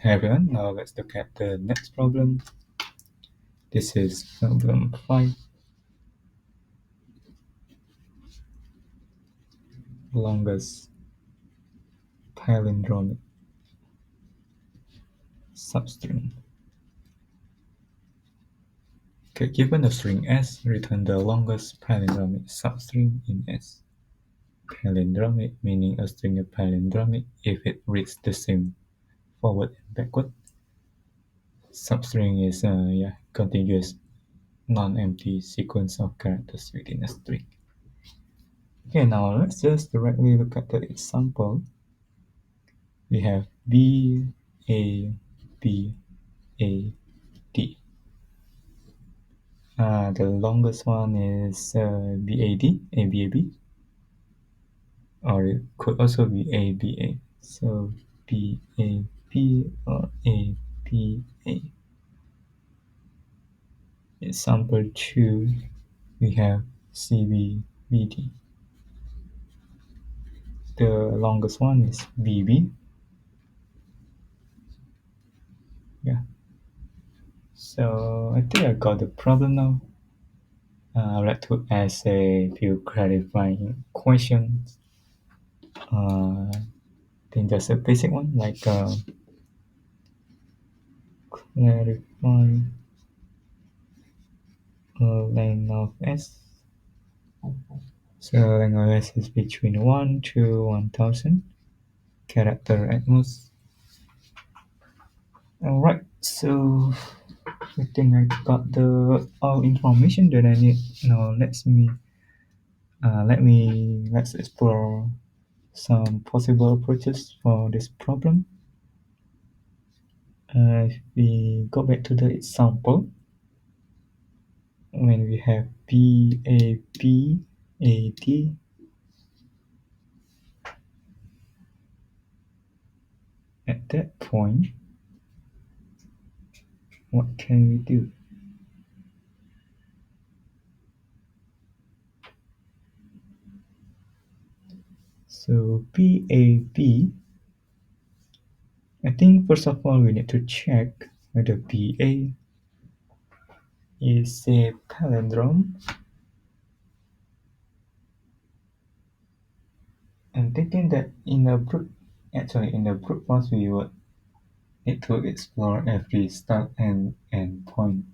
Hey everyone, now let's look at the next problem. This is problem 5. Longest palindromic substring. Okay, given a string S, return the longest palindromic substring in S. Palindromic meaning a string is palindromic if it reads the same forward and backward. Substring is a contiguous non-empty sequence of characters within a string. Okay, now let's just directly look at the example. We have B, A, B, A, D. The longest one is BAD, ABAB, or it could also be ABA. So BAB or ABA. Example 2, we have CBBD. The longest one is BB. Yeah. So I think I got the problem now. I'd like to ask a few clarifying questions. I think just a basic one, like clarify length of S. So length of S is between 1 to 1000 character at most. Alright, so I think I got the all information that I need. Now let's explore some possible approaches for this problem. If we go back to the example, when we have B, A, B, A, D, at that point, what can we do? So BAB, I think first of all we need to check whether BA is a palindrome. I'm thinking that in the brute force we would need to explore every start and end point.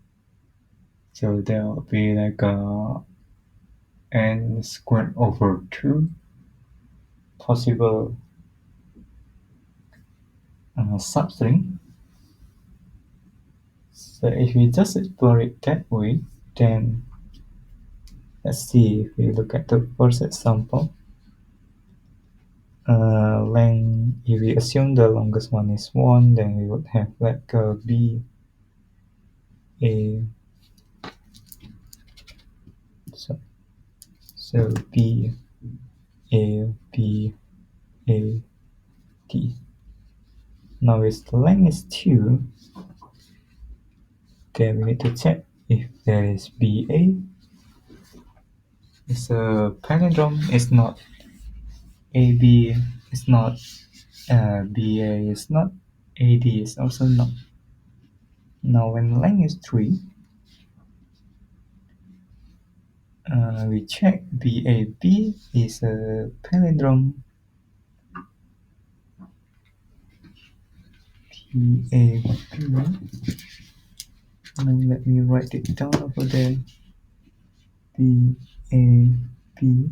So there will be like a n squared over 2 possible substring. So if we just explore it that way, then let's see if we look at the first example. Length, if we assume the longest one is 1, then we would have like B, A, so B, A, B, A, D. Now if the length is 2, then we need to check if there is BA. It's a palindrome, it's not AB, it's not BA, it's not AD, it's also not. Now when length is 3, we check BAB is a palindrome. BAB. Now let me write it down over there. BAB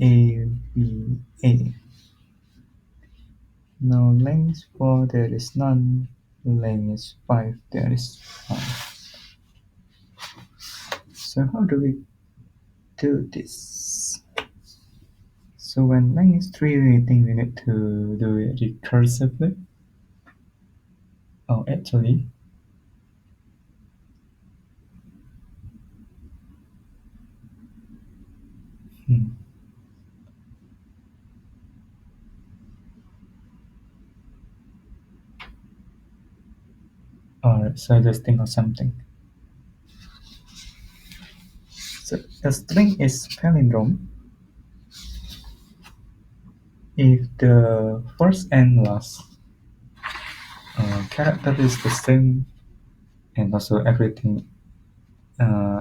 ABA. Now length is 4, there is none. Length is 5, there is 5. So how do we do this? So when length is 3, we think we need to do it recursively. Oh, actually, Alright, so I just think of something. So a string is palindrome if the first and last character is the same, and also everything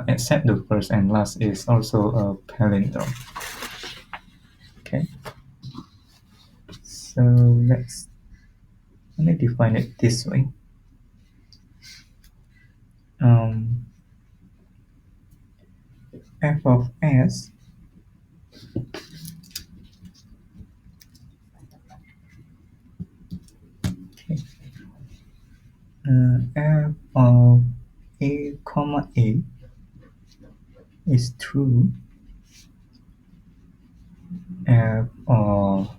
except the first and last is also a palindrome. Okay, so let me define it this way. F of s f of a comma a is true. F of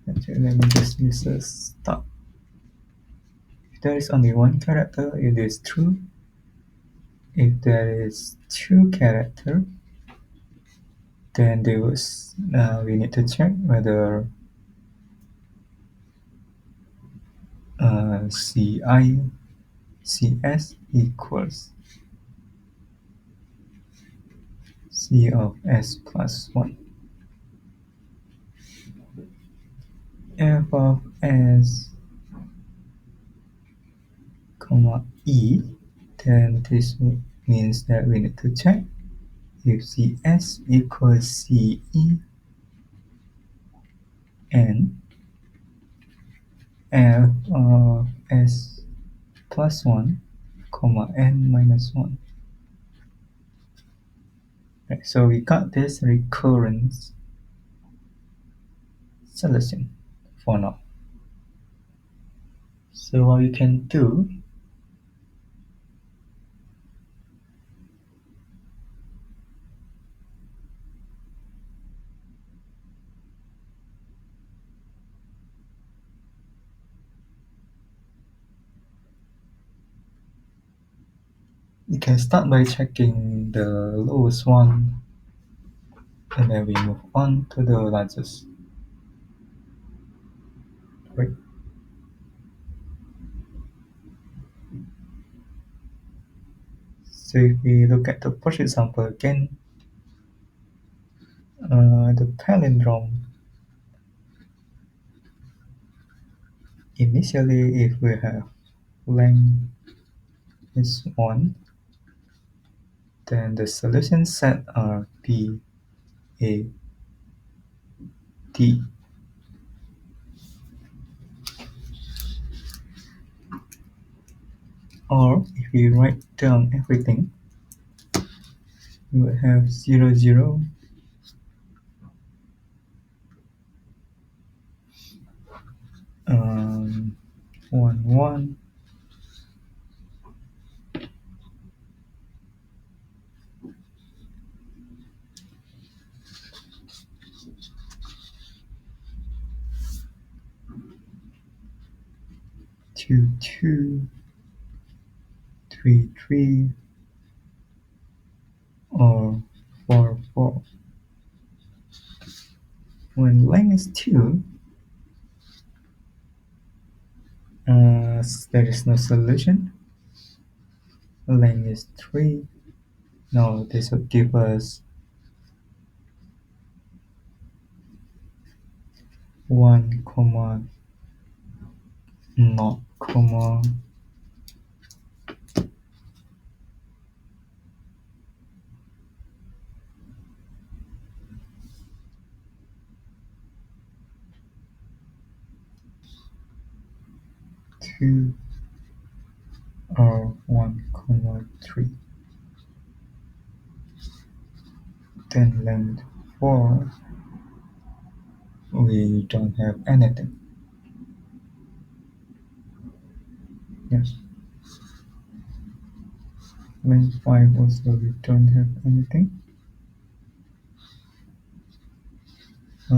actually, let me just use a stop. If there is only one character, it is true. If there is two characters, then we need to check whether CS equals C of S plus 1. F of S comma E, then this means that we need to check if CS equals CE and F of S plus 1 comma N minus 1. Right, so we got this recurrence solution for now. So what we can do, we can start by checking the lowest one, and then we move on to the largest. Right. So if we look at the first example again, the palindrome, initially if we have length is 1, then the solution set are B, A, D. Or if we write down everything, we would have 0, 0, 1, 1, 2, 2, 3, 3, or 4, 4. When length is 2, there is no solution. Length is 3. Now this would give us 1, comma, not, comma, two, or 1, comma, 3. Then length 4, we don't have anything. Yes. Length 5 also we don't have anything.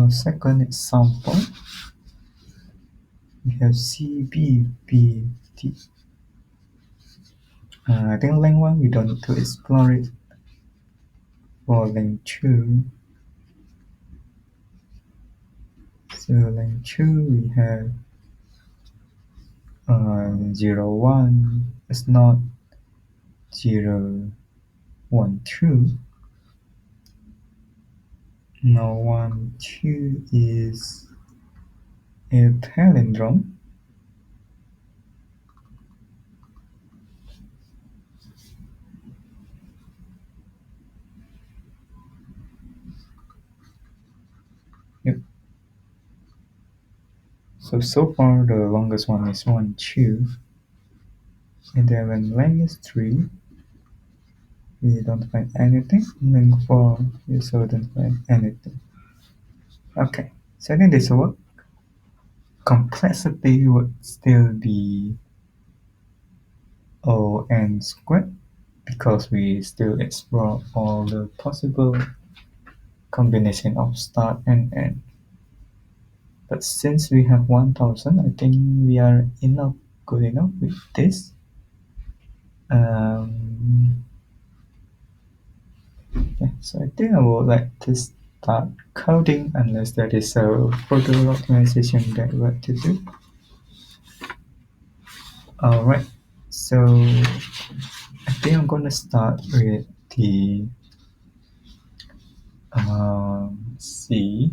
Second example, we have C, B, B, D. I think length 1 we don't need to explore it. For length 2, so length 2 we have 0, 1, it's not 0, 1, 2. Now 1, 2 is a palindrome. Yep. So far the longest one is 1, 2. And then when length is 3, we don't find anything. Length 4, we also don't find anything. Okay, so I think this will work. Complexity would still be O(n) squared because we still explore all the possible combination of start and end. But since we have 1000, I think we are good enough with this. Yeah, so I think I would like to start coding unless there is a further optimization that we like to do. Alright, so I think I'm gonna start with the see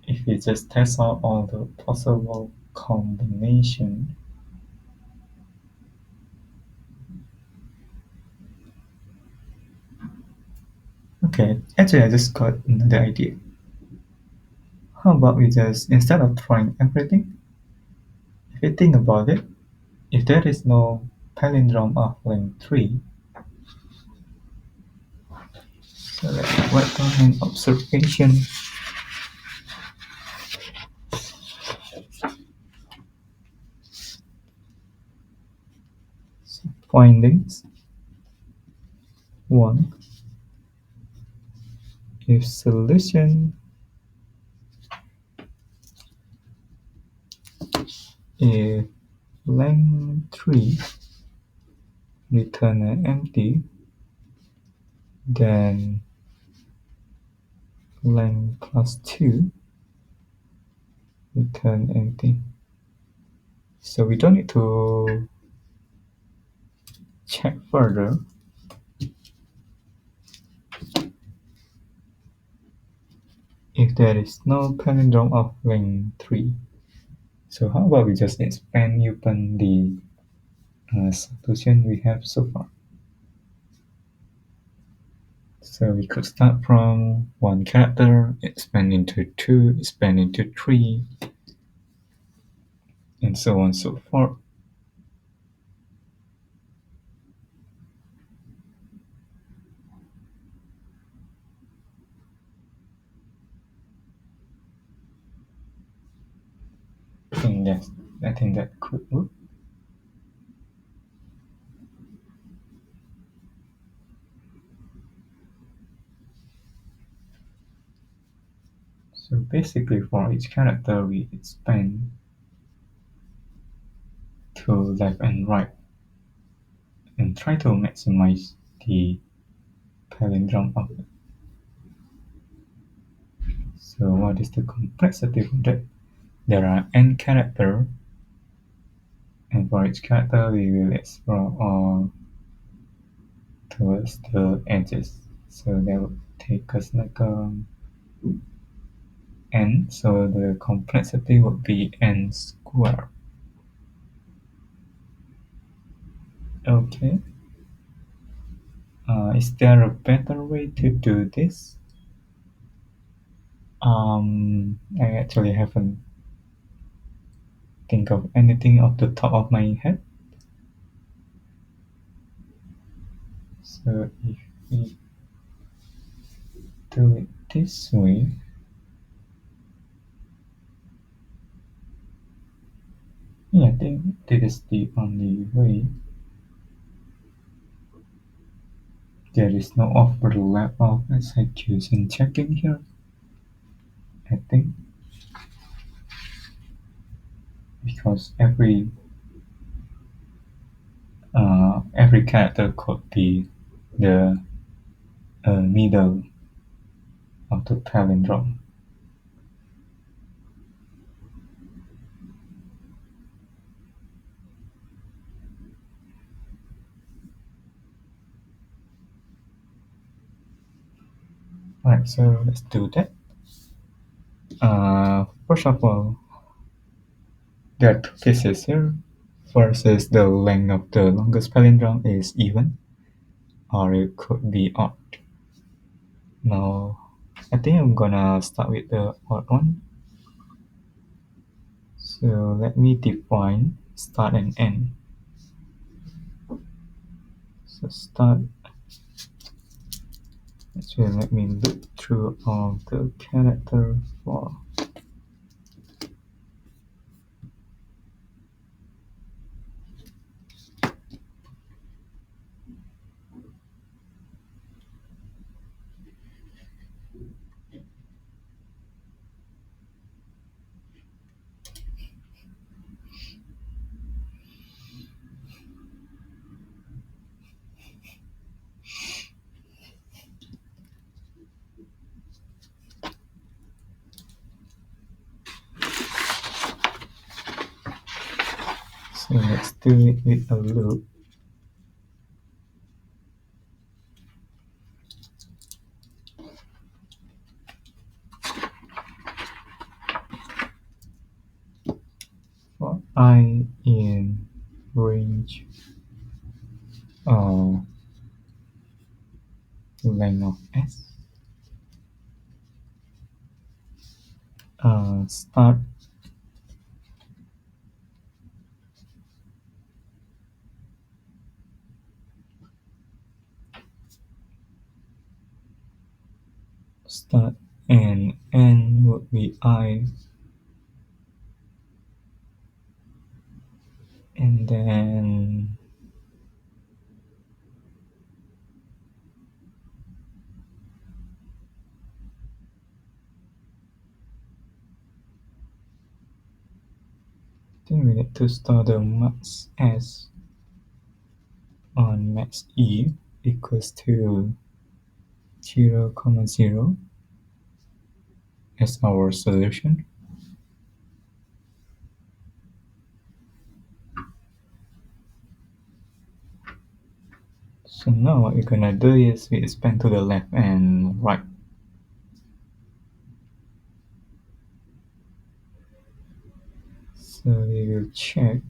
if we just test out all the possible combination. Okay, actually I just got another idea. How about we just, instead of trying everything, if you think about it, if there is no palindrome of length 3, so let's write down an observation. So findings 1. If solution is length 3, return an empty, then length plus 2, return empty. So we don't need to check further. If there is no palindrome of length 3. So how about we just expand upon the solution we have so far. So we could start from 1 character, expand into 2, expand into 3, and so on and so forth. I think that could work. So basically for each character we expand to left and right and try to maximize the palindrome of it. So what is the complexity of that? There are n characters, and for each character we will explore all towards the edges. So that would take us like n, so the complexity would be n squared. Okay. Is there a better way to do this? I actually haven't think of anything off the top of my head. So if we do it this way, yeah, I think this is the only way. There is no overlap of execution checking here, I think, because every character could be the middle of the palindrome. Alright, so let's do that. First of all, there are two cases here. First is the length of the longest palindrome is even, or it could be odd. Now, I think I'm gonna start with the odd one. So let me define start and end. So start, actually let me look through all the character for. So let's do it with a loop. For I in range length of s, start and n would be I, and then I think we need to store the max s on max e equals to 0, 0 as our solution. So now what we're gonna do is we expand to the left and right. So we will check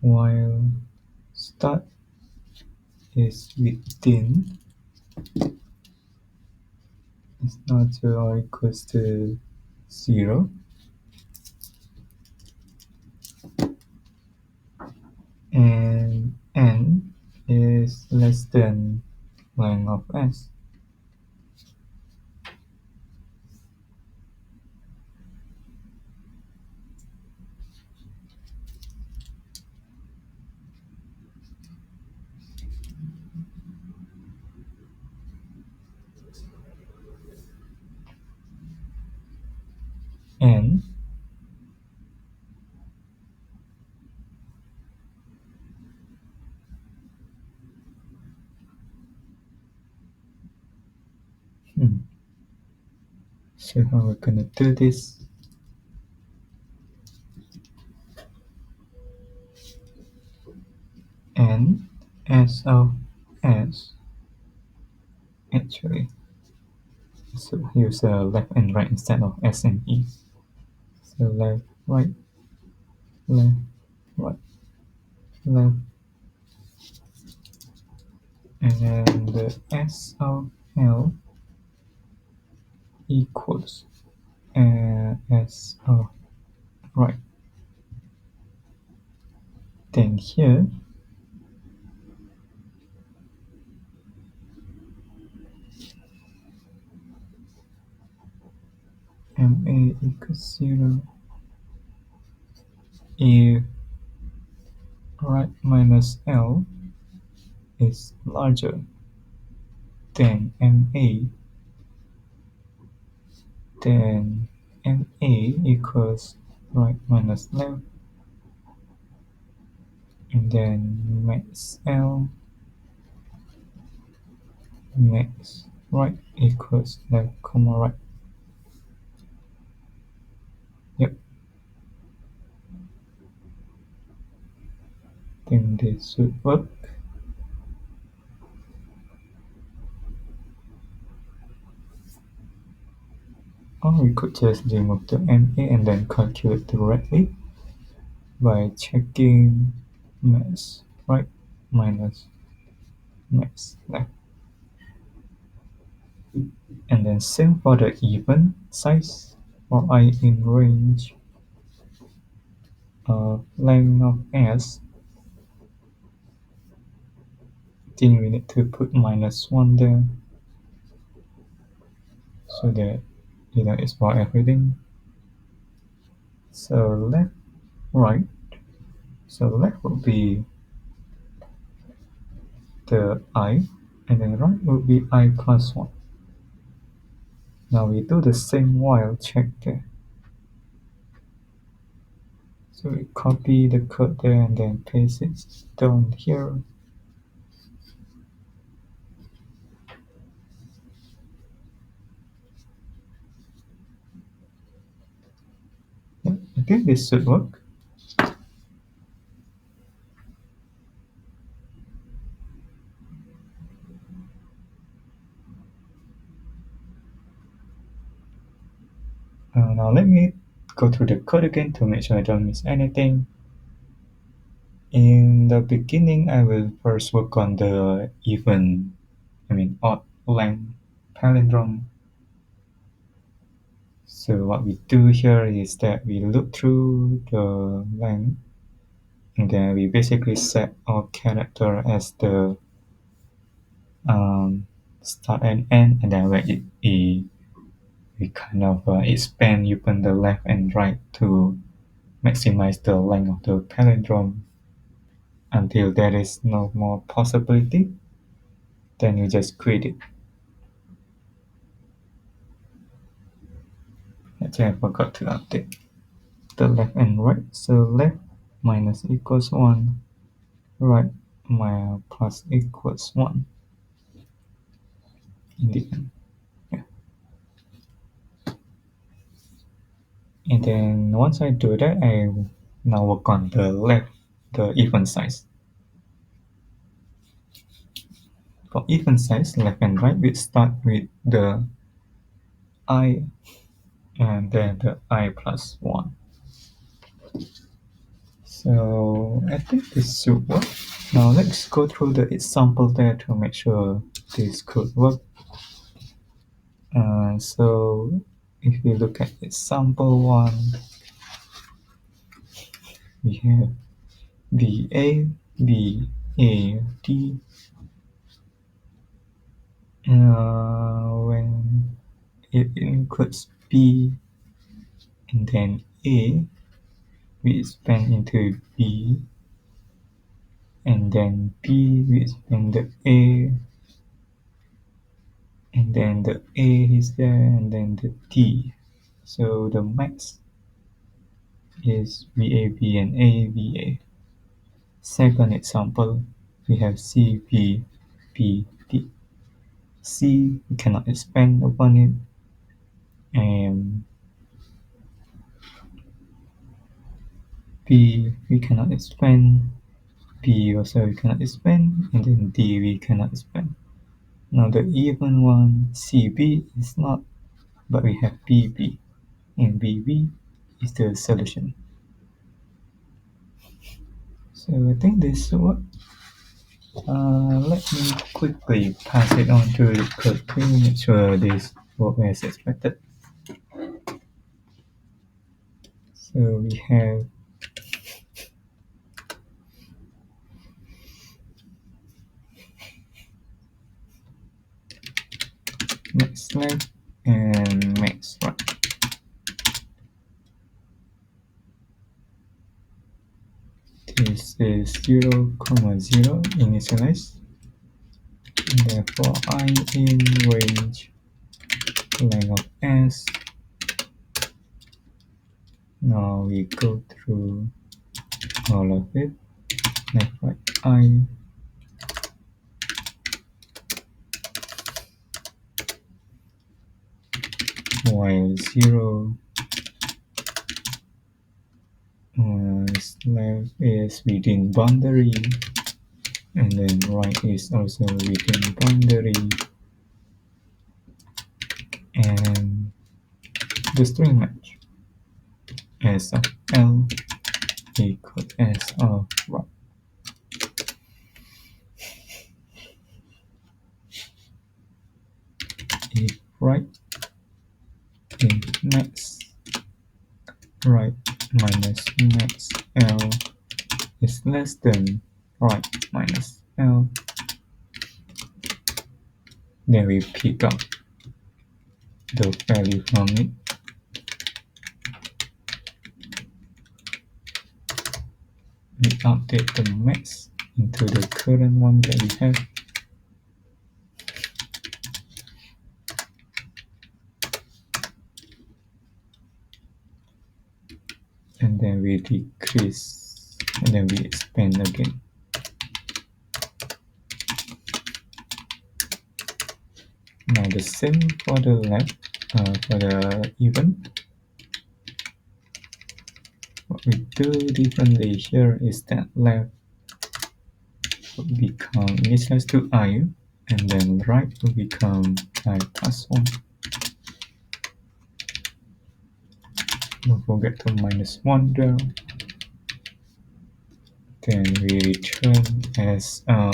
while start is within, it's not 0 or equals to 0, and n is less than length of s. And so how we're gonna do this? And s of s, actually, so use left and right instead of s and e. So left, right, left, right, left, and then the s of l equals s of right. Then here ma equals 0 if right minus l is larger than ma, then ma equals right minus left, and then max l max right equals left comma right. Yep. think this should work. Or we could just remove the MA and then calculate directly by checking max right minus max left. And then same for the even size for I in range of length of S. I think we need to put -1 there so that it's for everything. So left, right. So left will be the I, and then right will be I plus 1. Now we do the same while check there. So we copy the code there and then paste it down here. Yeah, I think this should work. Now let me go through the code again to make sure I don't miss anything. In the beginning, I will first work on the odd length palindrome. So what we do here is that we look through the length, and then we basically set our character as the start and end, and then when we kind of expand open the left and right to maximize the length of the palindrome until there is no more possibility. Then you just quit it. Actually, I forgot to update the left and right. So left minus equals 1, right minus plus equals 1 in the end. Yeah. And then once I do that, I now work on the left, the even size. For even size, left and right, we start with the I and then the I plus 1. So I think this should work. Now let's go through the example there to make sure this could work. So if we look at example 1, we have BA, BAD. When it includes B and then A, we expand into B, and then B we expand the A, and then the A is there, and then the D. So the max is VAB and AVA. Second example, we have CVBD. C we cannot expand upon it, and B we cannot expand, B also we cannot expand, and then D we cannot expand. Now the even one, CB is not, but we have BB, and BB is the solution. So I think this works. Let me quickly pass it on to LeetCode to make sure this works as expected. So we have max left and max right. This is 0, 0 initialized. Therefore, I in range length of S. Now we go through all of it. Left, right, I. While 0 is left is within boundary, and then right is also within boundary, and the string match as of L equal as of right. If right is max right minus max L is less than right minus L, then we pick up the value from it. We update the max into the current one that we have. And then we decrease, and then we expand again. Now the same for the left, for the even. What we do differently here is that left will become initialized to I, and then right will become I plus 1. Don't forget to minus 1 there. Then we return as L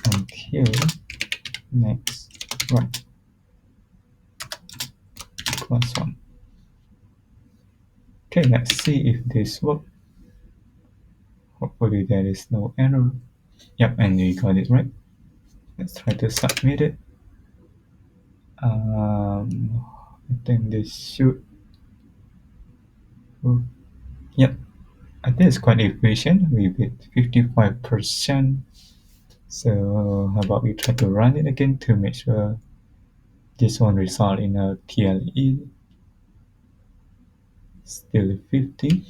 until max right plus 1. Okay, let's see if this works. Hopefully there is no error. Yep, and we got it right. Let's try to submit it. I think this should. Yep, I think it's quite efficient. We hit 55%. So how about we try to run it again to make sure this one result in a TLE. Still 50.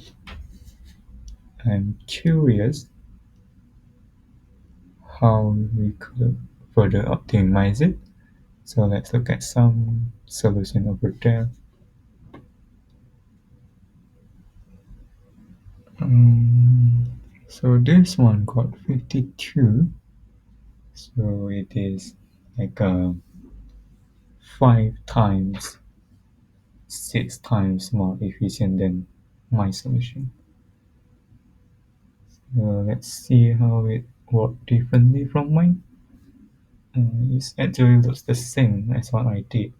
I'm curious how we could further optimize it. So let's look at some solution over there. So this one got 52. So it is like 5 times, 6 times more efficient than my solution. So let's see how it worked differently from mine. It actually looks the same as what I did.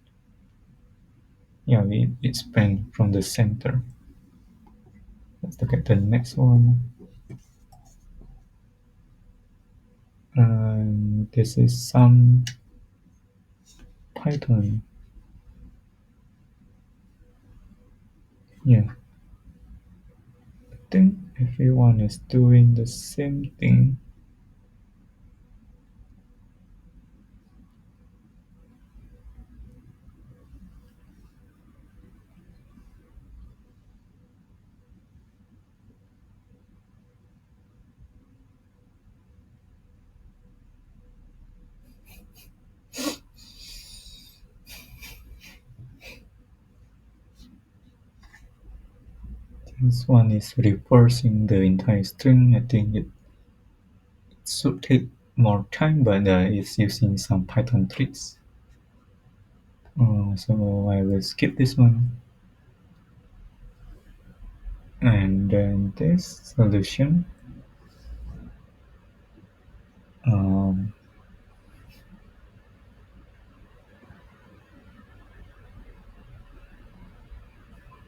Yeah, it sprang from the center. Let's look at the next one. This is some Python. Yeah, I think everyone is doing the same thing. This one is reversing the entire string. I think it should take more time, but it's using some Python tricks. So I will skip this one. And then this solution.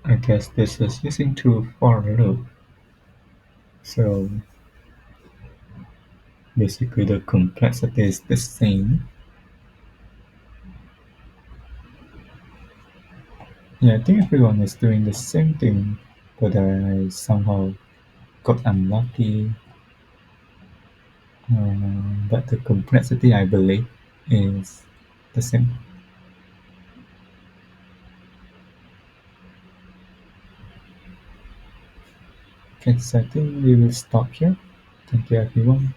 I guess this is using two for loop. So basically the complexity is the same. Yeah, I think everyone is doing the same thing, but I somehow got unlucky. But the complexity, I believe, is the same. Okay, so I think we will stop here. Thank you, everyone.